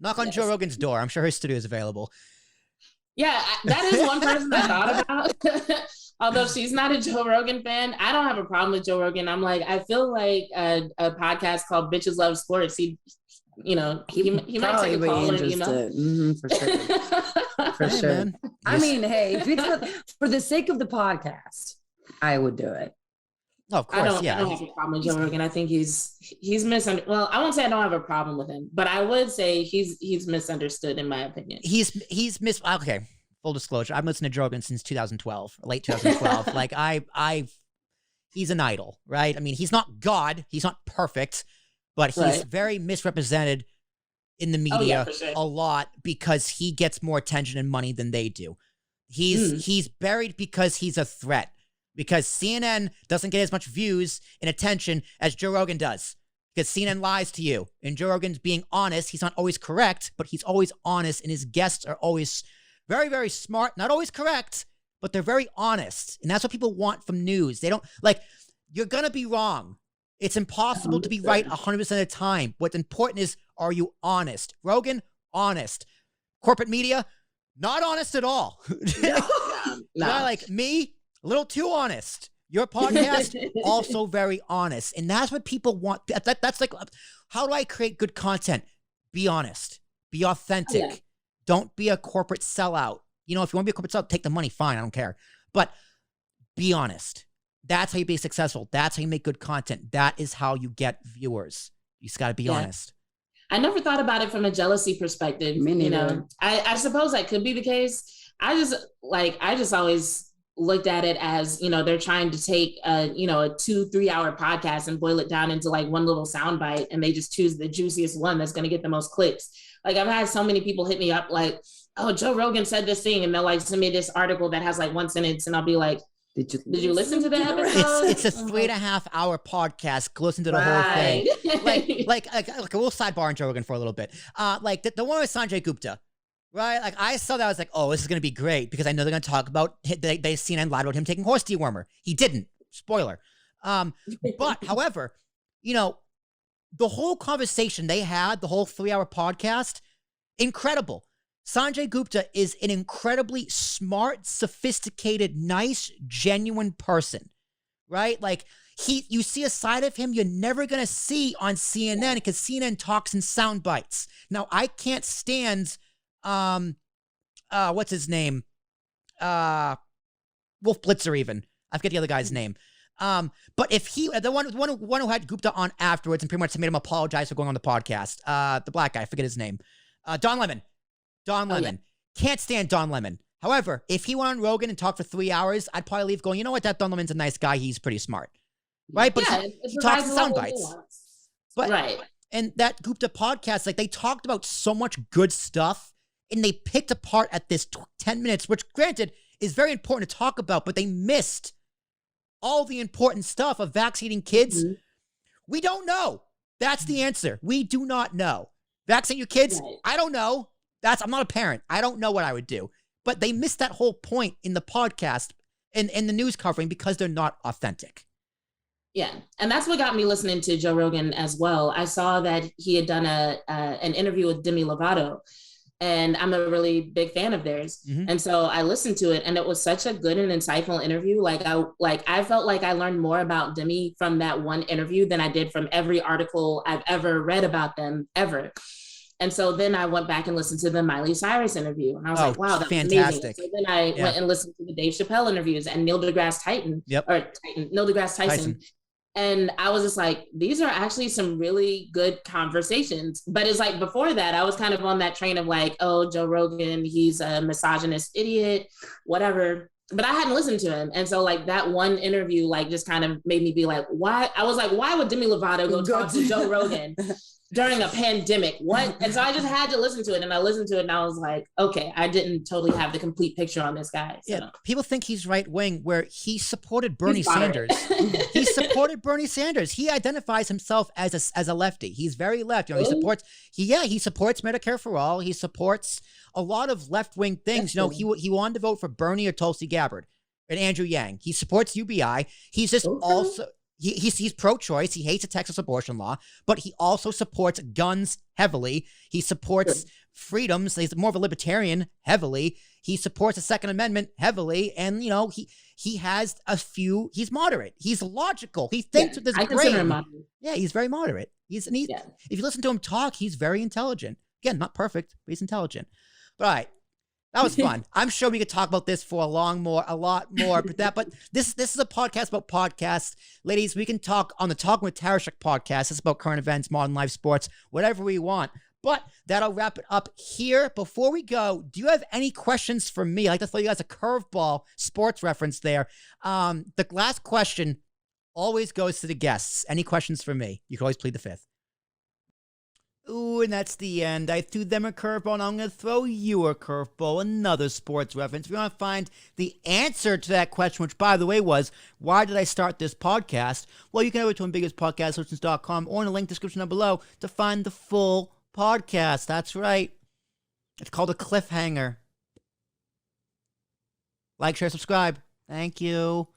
Knock on Joe Rogan's door. I'm sure his studio is available. Yeah, that is one person I thought about. Although she's not a Joe Rogan fan, I don't have a problem with Joe Rogan. I'm like, I feel like a podcast called Bitches Love Sports. He might take a call, for sure. For sure. Man. I mean, hey, for the sake of the podcast, I would do it. Oh, of course, I don't have a problem with Joe Rogan. I think he's misunderstood. Well, I won't say I don't have a problem with him, but I would say he's misunderstood in my opinion. Okay, full disclosure, I've listened to Joe Rogan since 2012, late 2012. Like he's an idol, right? I mean, he's not God, he's not perfect, but he's very misrepresented in the media a lot because he gets more attention and money than they do. He's buried because he's a threat. Because CNN doesn't get as much views and attention as Joe Rogan does. Because CNN lies to you. And Joe Rogan's being honest. He's not always correct, but he's always honest. And his guests are always very, very smart. Not always correct, but they're very honest. And that's what people want from news. They don't, you're going to be wrong. It's impossible to be right 100% of the time. What's important is, are you honest? Rogan, honest. Corporate media, not honest at all. Not like me. A little too honest. Your podcast, also very honest. And that's what people want. That's like, how do I create good content? Be honest. Be authentic. Yeah. Don't be a corporate sellout. You know, if you want to be a corporate sellout, take the money, fine, I don't care. But be honest. That's how you be successful. That's how you make good content. That is how you get viewers. You just got to be honest. I never thought about it from a jealousy perspective. You know, I suppose that could be the case. I just always looked at it as, they're trying to take a 2-3 hour podcast and boil it down into like one little soundbite, and they just choose the juiciest one that's going to get the most clicks. Like, I've had so many people hit me up like, oh, Joe Rogan said this thing, and they'll like send me this article that has like one sentence, and I'll be like, did you listen to the episode? It's a 3.5 hour podcast. Listen to the whole thing. like a little sidebar on Joe Rogan for a little bit. Like the one with Sanjay Gupta. Right? Like, I saw that, I was like, oh, this is going to be great because I know they're going to talk about, CNN lied about him taking horse dewormer. He didn't. Spoiler. But, however, the whole conversation they had, the whole 3-hour podcast, incredible. Sanjay Gupta is an incredibly smart, sophisticated, nice, genuine person, right? Like, you see a side of him you're never going to see on CNN because CNN talks in sound bites. Now, I can't stand... what's his name? Wolf Blitzer even. I forget the other guy's name. But if the one who had Gupta on afterwards and pretty much made him apologize for going on the podcast, the black guy, I forget his name. Don Lemon. Can't stand Don Lemon. However, if he went on Rogan and talked for 3 hours, I'd probably leave going, you know what, that Don Lemon's a nice guy. He's pretty smart. Right? But he talks in sound bites. But, right. And that Gupta podcast, like, they talked about so much good stuff. And they picked apart at this 10 minutes, which granted is very important to talk about, but they missed all the important stuff of vaccinating kids. Mm-hmm. We don't know. That's the answer. We do not know. Vaccinate your kids? Right. I don't know. I'm not a parent. I don't know what I would do. But they missed that whole point in the podcast and the news covering because they're not authentic. Yeah. And that's what got me listening to Joe Rogan as well. I saw that he had done an interview with Demi Lovato. And I'm a really big fan of theirs. Mm-hmm. And so I listened to it, and it was such a good and insightful interview. I felt like I learned more about Demi from that one interview than I did from every article I've ever read about them ever. And so then I went back and listened to the Miley Cyrus interview, and I was like, wow, that's fantastic. So then I went and listened to the Dave Chappelle interviews and Neil deGrasse Tyson. And I was just like, these are actually some really good conversations. But it's like, before that, I was kind of on that train of like, oh, Joe Rogan, he's a misogynist idiot, whatever. But I hadn't listened to him. And so like that one interview, like, just kind of made me be like, why? I was like, why would Demi Lovato go talk to Joe Rogan during a pandemic? What? And so I just had to listen to it, and I listened to it, and I was like, okay, I didn't totally have the complete picture on this guy. So. Yeah, people think he's right wing, where he supported Bernie Sanders. He supported Bernie Sanders. He identifies himself as a lefty. He's very left. He supports. He supports Medicare for all. He supports a lot of left wing things. He wanted to vote for Bernie or Tulsi Gabbard and Andrew Yang. He supports UBI. He's just also. he's pro-choice. He hates the Texas abortion law, but he also supports guns heavily. He supports freedoms. He's more of a libertarian heavily. He supports the Second Amendment heavily, and he has a few. He's moderate. He's logical. He thinks with his brain. Consider him moderate. Yeah, he's very moderate. If you listen to him talk, he's very intelligent. Again, not perfect, but he's intelligent. But all right. That was fun. I'm sure we could talk about this for a lot more, but this is a podcast about podcasts. Ladies, we can talk on the Talking with Tarashuk podcast. It's about current events, modern life, sports, whatever we want. But that'll wrap it up here. Before we go, do you have any questions for me? I'd like to throw you guys a curveball sports reference there. The last question always goes to the guests. Any questions for me? You can always plead the fifth. Ooh, and that's the end. I threw them a curveball, and I'm going to throw you a curveball, another sports reference. If you want to find the answer to that question, which, by the way, was, why did I start this podcast? Well, you can go to ambiguouspodcastsolutions.com or in the link description down below to find the full podcast. That's right. It's called a cliffhanger. Like, share, subscribe. Thank you.